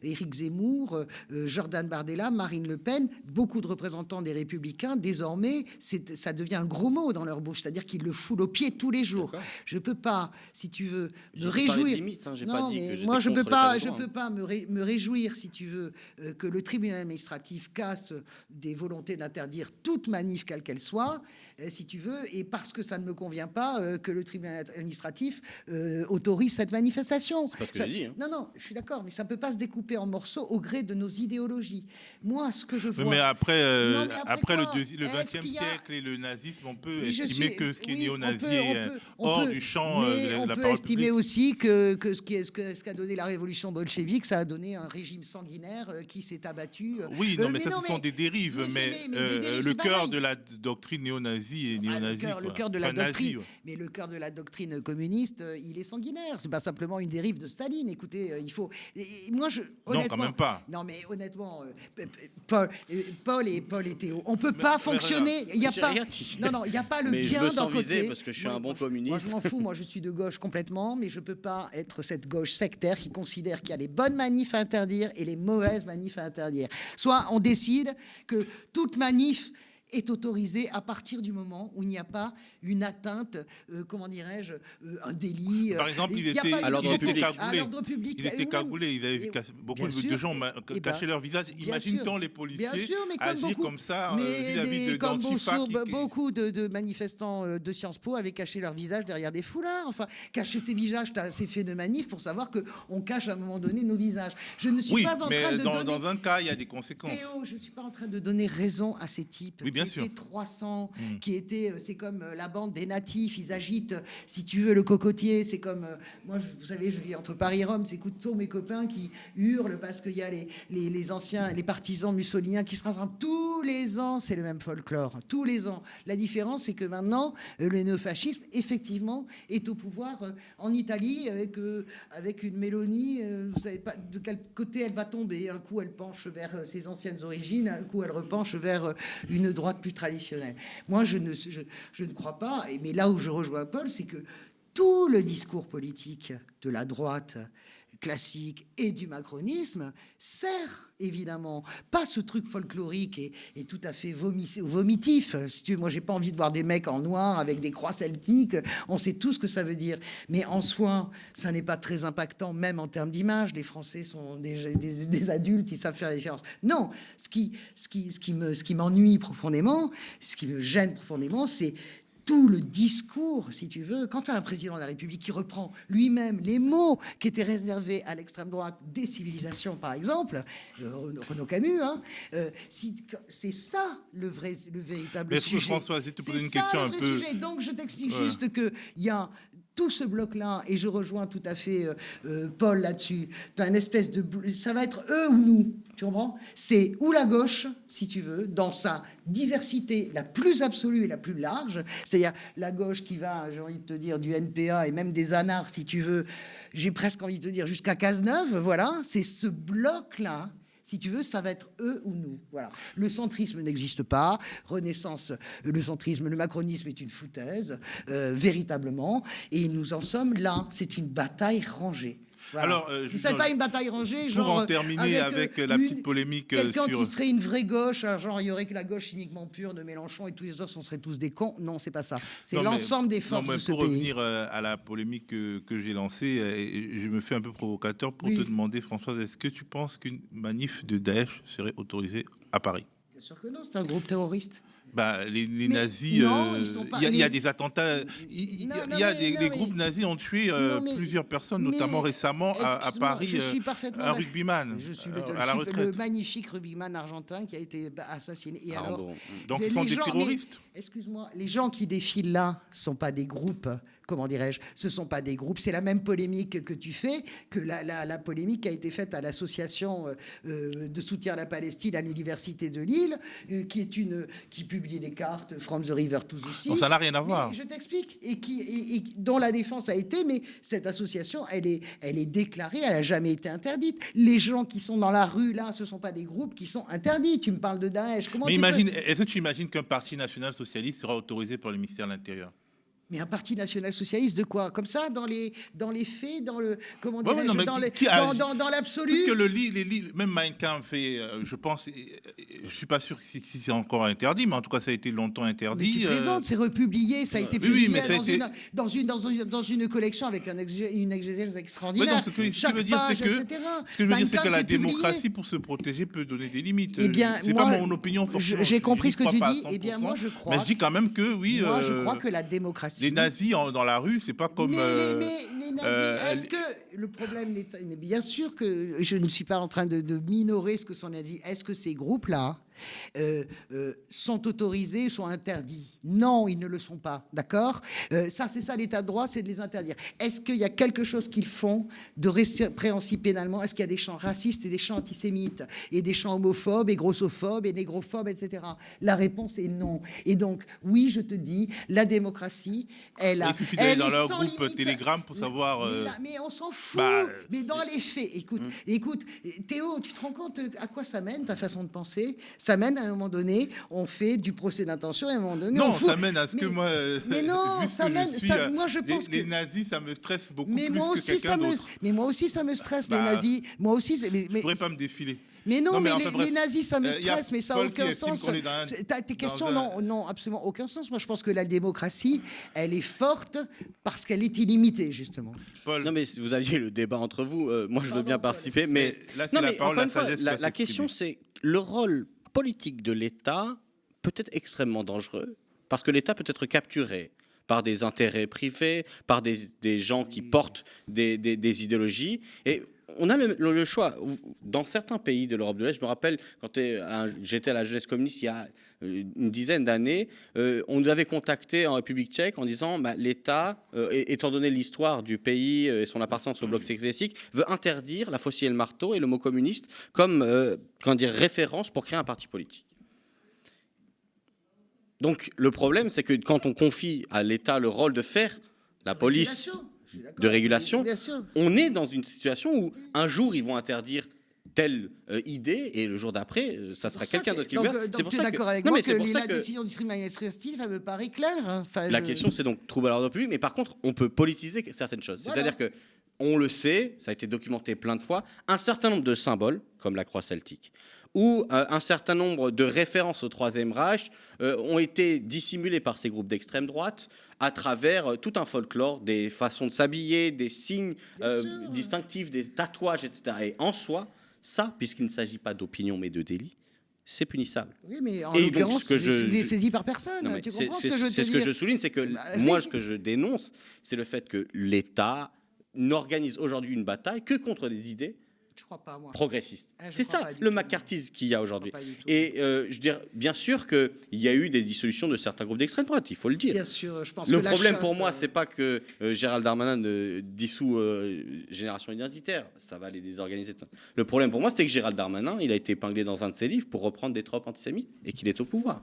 Éric Zemmour, Jordan Bardella, Marine Le Pen, beaucoup de représentants des Républicains, désormais, ça devient un gros mot dans leur bouche, c'est-à-dire qu'ils le foulent aux pieds tous les jours. Je peux pas, si tu veux, me réjouir. Moi, je peux pas me réjouir, si tu veux, que le tribunal administratif casse des volontés d'interdire toute manif quelle qu'elle soit, si tu veux, et parce que ça ne me convient pas que le tribunal administratif autorise cette manifestation. C'est pas ce que j'ai dit, hein. Non, je suis d'accord, mais ça ne peut pas se découper en morceaux au gré de nos idéologies. Moi, ce que je vois... Mais après quoi le XXe siècle et le nazisme, on peut estimer que ce qui est néo-nazi est hors du champ de la parole publique. On peut estimer aussi que ce qu'a donné la révolution bolchevique, ça a donné un régime sanguinaire qui s'est abattu. Oui, mais ce sont des dérives. Mais le cœur de la doctrine néo-nazie est néo-nazi. Le cœur de la doctrine, mais le cœur de la doctrine communiste, il est sanguinaire. C'est pas simplement une dérive de Staline. Écoutez, il faut. Moi, non, quand même pas. Non, mais honnêtement, Paul et Théo, on peut pas fonctionner. Il y a pas. Non, il y a pas le bien d'un côté. Parce que je suis un bon communiste. Moi, je m'en fous. Moi, je suis de gauche complètement, mais je peux pas être cette gauche sectaire qui considère qu'il y a les bonnes manifs à interdire et les mauvaises manifs à interdire. Soit on décide que toute manif est autorisé à partir du moment où il n'y a pas une atteinte, comment dirais-je, un délit. Par exemple, il était cagoulé. Ils étaient cagoulés. Ils avaient beaucoup de gens caché leur visage. Imagine-t-on les policiers agir comme ça vis-à-vis d'Antifa beaucoup de manifestants de Sciences Po avaient caché leur visage derrière des foulards. Enfin, cacher ses visages, tu as assez fait de manifs pour savoir qu'on cache à un moment donné nos visages. Je ne suis pas en train de donner... dans un cas, il y a des conséquences. Théo, je ne suis pas en train de donner raison à ces types. Oui, bien sûr. Étaient 300, qui étaient, c'est comme la bande des natifs, ils agitent, si tu veux, le cocotier, c'est comme, moi, vous savez, je vis entre Paris et Rome, c'est tous mes copains qui hurlent parce qu'il y a les anciens, les partisans mussoliniens qui se rassemblent tous les ans, c'est le même folklore, tous les ans. La différence, c'est que maintenant, le néofascisme, effectivement, est au pouvoir en Italie, avec une Mélanie, vous savez pas de quel côté elle va tomber, un coup elle penche vers ses anciennes origines, un coup elle repenche vers une droite plus traditionnelle. Moi, je ne crois pas, mais là où je rejoins Paul, c'est que tout le discours politique de la droite classique et du macronisme sert évidemment pas ce truc folklorique et tout à fait vomitif. Si tu veux, moi j'ai pas envie de voir des mecs en noir avec des croix celtiques, on sait tout ce que ça veut dire, mais en soi ça n'est pas très impactant, même en termes d'image. Les Français sont des adultes, ils savent faire la différence. Non, ce qui m'ennuie profondément, ce qui me gêne profondément, c'est tout le discours, si tu veux, quand tu as un président de la République qui reprend lui-même les mots qui étaient réservés à l'extrême droite, décivilisation par exemple, Renaud Camus, c'est ça le véritable sujet. François, je te pose une question un peu... Sujet. Donc je t'explique juste qu'il y a tout ce bloc-là, et je rejoins tout à fait Paul là-dessus, tu as une espèce de... Ça va être eux ou nous, tu comprends? C'est ou la gauche, si tu veux, dans sa diversité la plus absolue et la plus large, c'est-à-dire la gauche qui va, j'ai envie de te dire, du NPA et même des anards, si tu veux, j'ai presque envie de te dire jusqu'à Cazeneuve, voilà, c'est ce bloc-là. Si tu veux, ça va être eux ou nous. Voilà. Le centrisme n'existe pas. Renaissance, le centrisme, le macronisme est une foutaise, véritablement. Et nous en sommes là. C'est une bataille rangée. Voilà. Alors, c'est pas une bataille rangée, genre. Pour en terminer avec la petite polémique quelqu'un qui serait une vraie gauche, genre il y aurait que la gauche uniquement pure de Mélenchon et tous les autres, on serait tous des cons. Non, c'est pas ça. C'est l'ensemble des forces de ce pays. Pour revenir à la polémique que j'ai lancée, je me fais un peu provocateur pour te demander, Françoise, est-ce que tu penses qu'une manif de Daesh serait autorisée à Paris? Bien sûr que non, c'est un groupe terroriste. Les nazis, non, ils sont pas- il y a mais- des attentats, les groupes nazis ont tué plusieurs personnes, notamment récemment à excuse-moi, Paris, je suis parfaitement un rugbyman Je suis à la retraite. le magnifique rugbyman argentin qui a été assassiné. Et Ah, alors, bon. Donc c'est ce sont les des gens- terroristes. Excuse-moi, les gens qui défilent là sont pas des groupes. Comment dirais-je? Ce sont pas des groupes. C'est la même polémique que tu fais, que la polémique qui a été faite à l'association de soutien à la Palestine à l'université de Lille, qui publie des cartes From the River to the Sea. Bon, ça n'a rien à Mais voir. je t'explique. Et dont la défense a été, mais cette association, elle est déclarée, elle n'a jamais été interdite. Les gens qui sont dans la rue, là, ce ne sont pas des groupes qui sont interdits. Tu me parles de Daesh. Comment Mais tu peux- est-ce que tu imagines qu'un parti national-socialiste sera autorisé par le ministère de l'Intérieur? Mais un parti national-socialiste de quoi? Comme ça, dans les faits, dans le... Comment Ouais, dirais-je? non, mais Dans l'absolu. Puisque le livre, même Mein Kampf, je pense, je suis pas sûr si c'est encore interdit, mais en tout cas ça a été longtemps Mais interdit. tu plaisantes, c'est republié, ça a été oui, publié mais ça a été- dans une collection avec une exégèse extraordinaire. Ouais, donc, ce que je Chaque veux dire, page, c'est que- etc. Ce que je veux dire, c'est que Mein la Kampf est publié. démocratie, pour se protéger, peut donner des limites. Eh bien, c'est moi, pas mon opinion forcément. j'ai compris ce que crois tu pas à dis. Eh bien, moi, 100%, je crois. Mais je dis quand même que oui. Moi, je crois que la démocratie. Les nazis dans la rue, c'est pas comme. Mais les nazis, est-ce les- que le problème n'est bien sûr que je ne suis pas en train de minorer ce que sont les nazis. Est-ce que ces groupes-là sont autorisés, sont interdits? Non, ils ne le sont pas, d'accord? Ça, c'est ça l'état de droit, c'est de les interdire. Est-ce qu'il y a quelque chose qu'ils font de répréhensible pénalement? Est-ce qu'il y a des chants racistes et des chants antisémites et des chants homophobes et grossophobes et négrophobes, etc.? La réponse est non. Et donc, oui, je te dis, la démocratie, Il suffit d'aller elle dans est leur sans groupe limite. Telegram pour savoir. Mais on s'en fout. bah, Mais dans les faits, écoute, Théo, tu te rends compte à quoi ça mène, ta façon de penser? Ça mène à un moment donné, on fait du procès d'intention et à un moment donné, Non, on fout. ça mène à ce que moi. Mais non, vu ce ça que je mène. suis, Moi, je pense les que. nazis, ça me stresse beaucoup Mais plus moi que aussi, quelqu'un d'autre. mais moi aussi, ça me stresse, les Bah, nazis. Moi aussi, Je pourrais pas me défiler. mais non, Non, mais mais enfin, bref. les nazis, ça me Il y a stresse, mais ça n'a Paul qui aucun estime sens. qu'on est dans un- Tes questions dans un- n'ont absolument aucun sens. Moi, je pense que la démocratie, elle est forte parce qu'elle est illimitée, justement. Paul, Non, mais si vous aviez le débat entre vous, moi je veux Pardon, bien Paul. participer, mais là, c'est non, la mais parole, encore la une fois, sagesse la va question s'exprimer. c'est le rôle politique de l'État peut être extrêmement dangereux parce que l'État peut être capturé par des intérêts privés, par des gens qui portent des idéologies. Et on a le choix. Dans certains pays de l'Europe de l'Est, je me rappelle quand j'étais à la jeunesse communiste il y a une dizaine d'années, on nous avait contacté en République tchèque en disant l'État, étant donné l'histoire du pays et son appartenance au bloc soviétique, veut interdire la faucille et le marteau et le mot communiste comme référence pour créer un parti politique. Donc le problème, c'est que quand on confie à l'État le rôle de faire la police de régulation, on est dans une situation où un jour ils vont interdire telle idée et le jour d'après, ça sera quelqu'un d'autre qui le fait. Donc, tu es d'accord avec moi que la décision du tribunal administratif, elle me paraît claire. Hein. Enfin, la question, c'est donc trouble à l'ordre public, mais par contre, on peut politiser certaines choses. Voilà. C'est-à-dire que on le sait, ça a été documenté plein de fois, un certain nombre de symboles, comme la croix celtique, ou un certain nombre de références au Troisième Reich ont été dissimulées par ces groupes d'extrême droite à travers tout un folklore, des façons de s'habiller, des signes distinctifs, des tatouages, etc. Et en soi, ça, puisqu'il ne s'agit pas d'opinion mais de délit, c'est punissable. Oui, mais en Et donc, l'occurrence, ce que c'est saisi par personne. Non, mais tu c'est comprends ce que je veux te ce dire? que je souligne, c'est que moi, ce que je dénonce, c'est le fait que l'État n'organise aujourd'hui une bataille que contre des idées Je crois pas, moi. progressistes. Ah, je C'est crois ça pas du le tout. macartisme qu'il y a aujourd'hui. Je crois pas du tout. Et je veux dire, bien sûr qu'il y a eu des dissolutions de certains groupes d'extrême droite, il faut le dire. Bien sûr, je pense que Le la problème chasse, pour moi, c'est pas que Gérald Darmanin dissout Génération Identitaire, ça va les désorganiser. Le problème pour moi, c'est que Gérald Darmanin, il a été épinglé dans un de ses livres pour reprendre des tropes antisémites et qu'il est au pouvoir.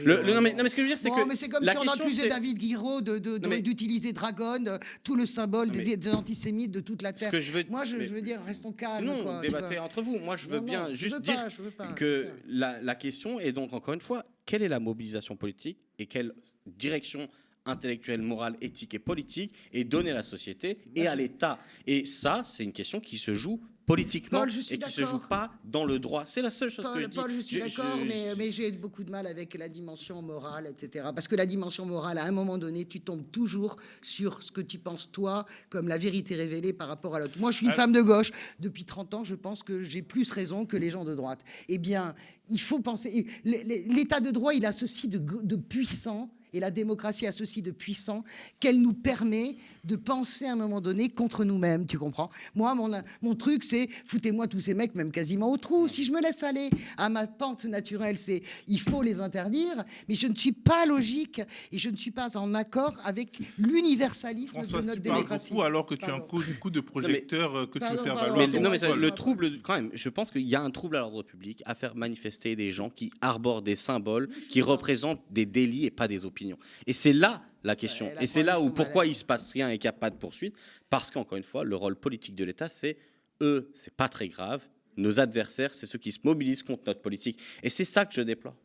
Non, mais ce que je veux dire, c'est Bon, que mais c'est comme la si on question, accusait c'est- David Guiraud d'utiliser Dragon, tout le symbole Non, mais- des antisémites de toute la Ce terre. que je veux, Moi, je mais- veux dire, restons calmes. Sinon, quoi, tu débattez vois. entre vous. Moi, je veux Non, bien non, juste veux dire pas, je veux pas, que je veux pas. la question est donc, encore une fois, quelle est la mobilisation politique et quelle direction intellectuelle, morale, éthique et politique est donnée à la société et à l'État. Et ça, c'est une question qui se joue politiquement Paul, je suis et qui se d'accord. joue pas dans le droit. C'est la seule chose que je dis. Paul, je suis d'accord, mais j'ai beaucoup de mal avec la dimension morale, etc. Parce que la dimension morale, à un moment donné, tu tombes toujours sur ce que tu penses, toi, comme la vérité révélée par rapport à l'autre. Moi, je suis une femme de gauche. Depuis 30 ans, je pense que j'ai plus raison que les gens de droite. Eh bien, il faut penser... L'état de droit, il a ceci de puissant, et la démocratie a ceci de puissant, qu'elle nous permet de penser à un moment donné contre nous-mêmes, tu comprends? Moi, mon truc, c'est foutez-moi tous ces mecs, même quasiment au trou. Si je me laisse aller à ma pente naturelle, c'est il faut les interdire, mais je ne suis pas logique et je ne suis pas en accord avec l'universalisme François, de notre tu parles démocratie. beaucoup alors que tu as un Pardon. coup de projecteur que tu veux faire pardon, valoir. Mais, c'est non, bon, mais Paul. le trouble, quand même, je pense qu'il y a un trouble à l'ordre public à faire manifester des gens qui arborent des symboles qui représentent des délits et pas des opinions. Et c'est là la question. Ouais, la Et c'est là où transition pourquoi malade. il se passe rien et qu'il n'y a pas de poursuite. Parce qu'encore une fois, le rôle politique de l'État, c'est eux, c'est pas très grave. Nos adversaires, c'est ceux qui se mobilisent contre notre politique. Et c'est ça que je déplore.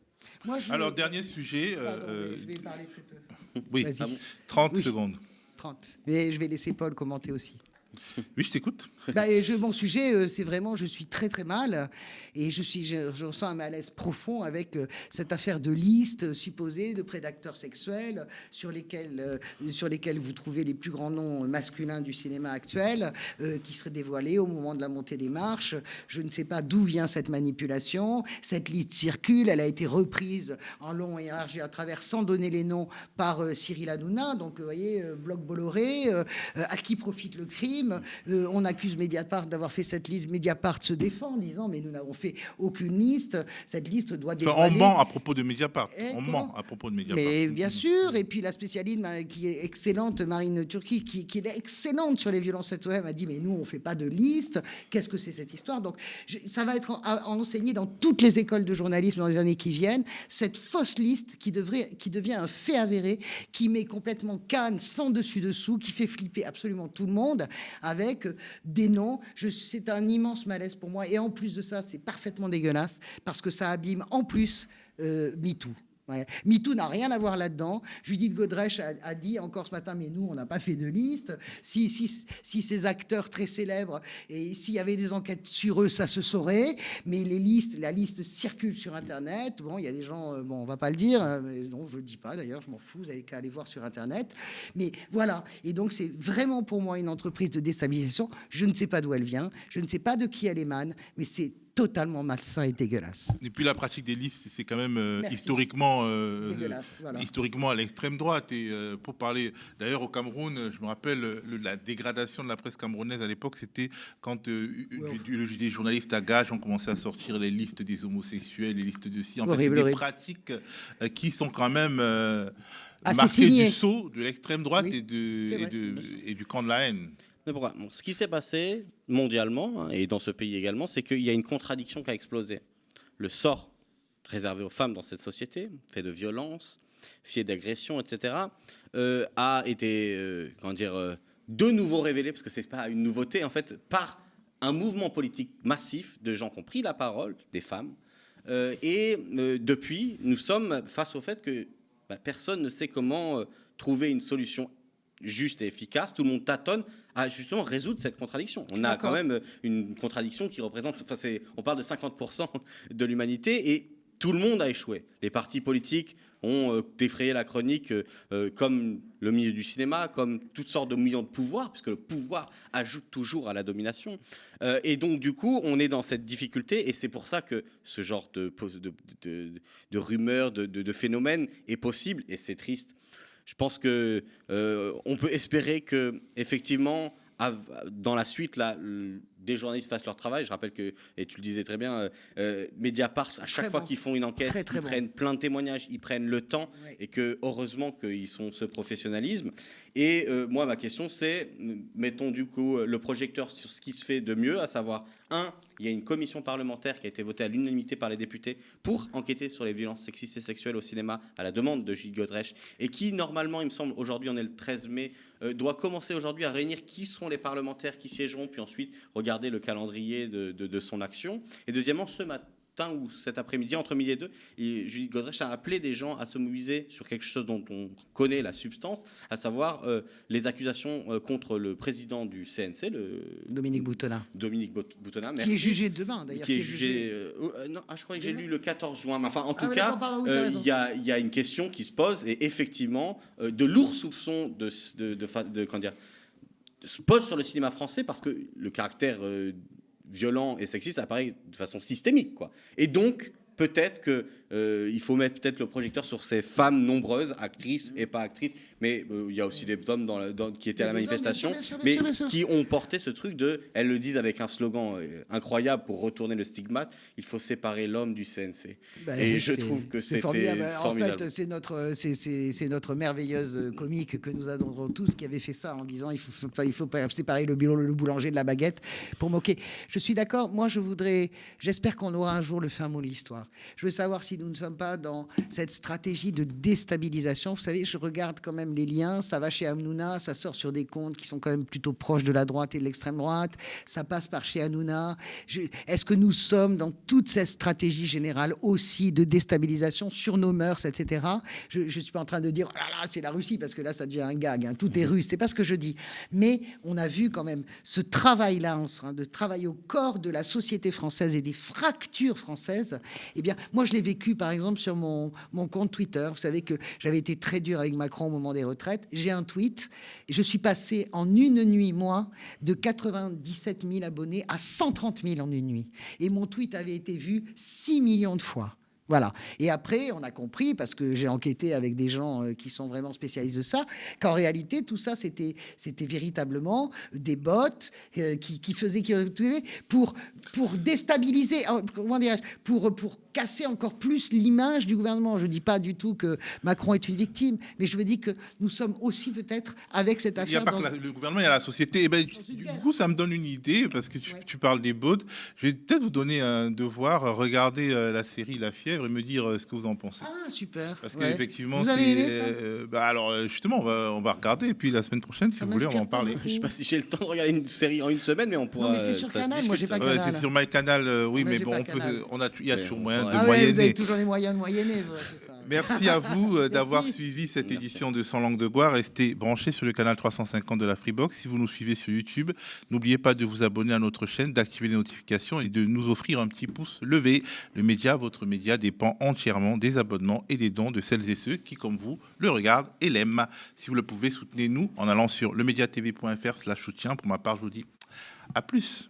Moi, je... Alors, dernier sujet. Pardon, mais je vais parler très peu. Oui, Vas-y. 30 Oui. secondes. 30. Mais je vais laisser Paul commenter aussi. Oui, je t'écoute. Mon sujet, c'est vraiment, je suis très très mal et je ressens un malaise profond avec cette affaire de liste supposée de prédateurs sexuels sur lesquels vous trouvez les plus grands noms masculins du cinéma actuel qui seraient dévoilés au moment de la montée des marches. Je ne sais pas d'où vient cette manipulation. Cette liste circule, elle a été reprise en long et large et à travers sans donner les noms par Cyril Hanouna. Donc, vous voyez, Bloc Bolloré, à qui profite le crime. On accuse Mediapart d'avoir fait cette liste. Mediapart se défend en disant mais nous n'avons fait aucune liste. Cette liste doit dévoiler... On ment à propos de Mediapart. Eh, On comment ment à propos de Mediapart. Mais bien sûr, et puis la spécialiste qui est excellente, Marine Turki, qui est excellente sur les violences sexuelles, m'a dit mais nous on fait pas de liste. Qu'est-ce que c'est cette histoire? Donc ça va être enseigné dans toutes les écoles de journalisme dans les années qui viennent. Cette fausse liste qui devient un fait avéré, qui met complètement Cannes sans dessus dessous, qui fait flipper absolument tout le monde avec des noms. C'est un immense malaise pour moi. Et en plus de ça, c'est parfaitement dégueulasse parce que ça abîme en plus MeToo. Ouais. MeToo n'a rien à voir là-dedans. Judith Godrèche a dit encore ce matin, mais nous, on n'a pas fait de liste. Si ces acteurs très célèbres, et s'il y avait des enquêtes sur eux, ça se saurait. Mais la liste circule sur Internet. Bon, il y a des gens, bon, on va pas le dire. Mais non, je le dis pas d'ailleurs, je m'en fous, vous avez qu'à aller voir sur Internet. Mais voilà. Et donc, c'est vraiment pour moi une entreprise de déstabilisation. Je ne sais pas d'où elle vient. Je ne sais pas de qui elle émane. Mais c'est totalement malsain et dégueulasse. Et puis la pratique des listes, c'est quand même Merci. historiquement, Dégueulasse, voilà. historiquement à l'extrême droite. Et pour parler, d'ailleurs au Cameroun, je me rappelle la dégradation de la presse camerounaise à l'époque, c'était quand des journalistes à gages ont commencé à sortir les listes des homosexuels, les listes de ci. En fait, c'est des Horrible. pratiques qui sont quand même Assez marquées signées. du sceau de l'extrême droite Oui, c'est vrai. et du camp de la haine. Mais pourquoi? Bon, ce qui s'est passé mondialement, hein, et dans ce pays également, c'est qu'il y a une contradiction qui a explosé. Le sort réservé aux femmes dans cette société, fait de violence, fait d'agression, etc., a été de nouveau révélé, parce que ce n'est pas une nouveauté, en fait, par un mouvement politique massif de gens qui ont pris la parole, des femmes. Depuis, nous sommes face au fait que personne ne sait comment trouver une solution juste et efficace. Tout le monde tâtonne à justement résoudre cette contradiction. On a quand même une contradiction qui représente, on parle de 50% de l'humanité et tout le monde a échoué. Les partis politiques ont défrayé la chronique comme le milieu du cinéma, comme toutes sortes de milieux de pouvoir, puisque le pouvoir ajoute toujours à la domination. Et donc, du coup, on est dans cette difficulté, et c'est pour ça que ce genre de rumeurs, de phénomènes est possible, et c'est triste. Je pense que on peut espérer que, effectivement, dans la suite, là, des journalistes fassent leur travail. Je rappelle que, et tu le disais très bien, Mediapart, à chaque fois qu'ils font une enquête, ils prennent plein de témoignages, ils prennent le temps, et que heureusement qu'ils ont ce professionnalisme. Et moi, ma question, c'est, mettons du coup le projecteur sur ce qui se fait de mieux, à savoir, il y a une commission parlementaire qui a été votée à l'unanimité par les députés pour enquêter sur les violences sexistes et sexuelles au cinéma à la demande de Judith Godrèche, et qui, normalement, il me semble, aujourd'hui, on est le 13 mai, doit commencer aujourd'hui à réunir qui seront les parlementaires qui siégeront, puis ensuite regarder le calendrier de son action. Et deuxièmement, matin ou cet après-midi, entre midi et 2, et Judith Godrèche a appelé des gens à se mobiliser sur quelque chose dont on connaît la substance, à savoir les accusations contre le président du CNC, Dominique Boutonnat. Boutonnat, Qui est jugé demain, d'ailleurs. Qui est jugé. Non, je crois que j'ai lu le 14 juin. Mais enfin, en tout mais cas, d'accord, pardon, oui, t'as raison. il y a une question qui se pose, et effectivement, de lourds soupçons comment dire, se posent sur le cinéma français parce que le caractère violent et sexiste apparaît de façon systémique, quoi. Et donc, peut-être qu'il faut mettre peut-être le projecteur sur ces femmes nombreuses, actrices et pas actrices, mais il y a aussi des hommes qui étaient à la manifestation, mais qui ont porté ce truc de, elles le disent avec un slogan incroyable pour retourner le stigmate, il faut séparer l'homme du CNC. Et je trouve que c'était formidable. En fait, c'est notre merveilleuse comique que nous adorons tous qui avait fait ça en disant il faut séparer le boulanger de la baguette pour moquer. Je suis d'accord. Moi, j'espère qu'on aura un jour le fin mot de l'histoire. Je veux savoir si nous ne sommes pas dans cette stratégie de déstabilisation. Vous savez, je regarde quand même les liens. Ça va chez Hanouna, ça sort sur des comptes qui sont quand même plutôt proches de la droite et de l'extrême droite. Ça passe par chez Hanouna. Est-ce que nous sommes dans toute cette stratégie générale aussi de déstabilisation sur nos mœurs, etc. Je ne suis pas en train de dire, oh là là, c'est la Russie, parce que là, ça devient un gag. Hein. Tout est russe. C'est pas ce que je dis. Mais on a vu quand même ce travail-là, de travailler au corps de la société française et des fractures françaises. Eh bien, moi, je l'ai vécu, par exemple, sur mon compte Twitter. Vous savez que j'avais été très dur avec Macron au moment des retraites. J'ai un tweet. Et je suis passé en une nuit, moi, de 97 000 abonnés à 130 000 en une nuit. Et mon tweet avait été vu 6 millions de fois. Voilà. Et après, on a compris, parce que j'ai enquêté avec des gens qui sont vraiment spécialistes de ça, qu'en réalité, tout ça, c'était véritablement des bots qui faisaient pour déstabiliser, comment dirais-je, pour casser encore plus l'image du gouvernement. Je ne dis pas du tout que Macron est une victime, mais je veux dire que nous sommes aussi peut-être avec cette affaire. Il n'y a pas que le gouvernement, il y a la société. Et ben, du coup, ça me donne une idée, parce que tu parles des bots. Je vais peut-être vous donner un devoir, regarder la série La Fièvre et me dire ce que vous en pensez. Ah, super. Parce qu'effectivement, vous avez aimé ça alors, justement, on va regarder, et puis la semaine prochaine, si vous voulez, on va en parler. Je ne sais pas si j'ai le temps de regarder une série en une semaine, mais on pourra. Non, mais c'est sur Canal, moi j'ai pas Canal. C'est sur MyCanal, oui, mais bon, il y a toujours moyen de moyenner. Vous avez toujours les moyens de moyenner, c'est ça. Merci à vous d'avoir suivi cette édition de Sans langue de Goût. Restez branchés sur le canal 350 de la Freebox. Si vous nous suivez sur YouTube, n'oubliez pas de vous abonner à notre chaîne, d'activer les notifications et de nous offrir un petit pouce levé. Le média, votre média, dépend entièrement des abonnements et des dons de celles et ceux qui, comme vous, le regardent et l'aiment. Si vous le pouvez, soutenez-nous en allant sur lemediatv.fr/soutien. Pour ma part, je vous dis à plus.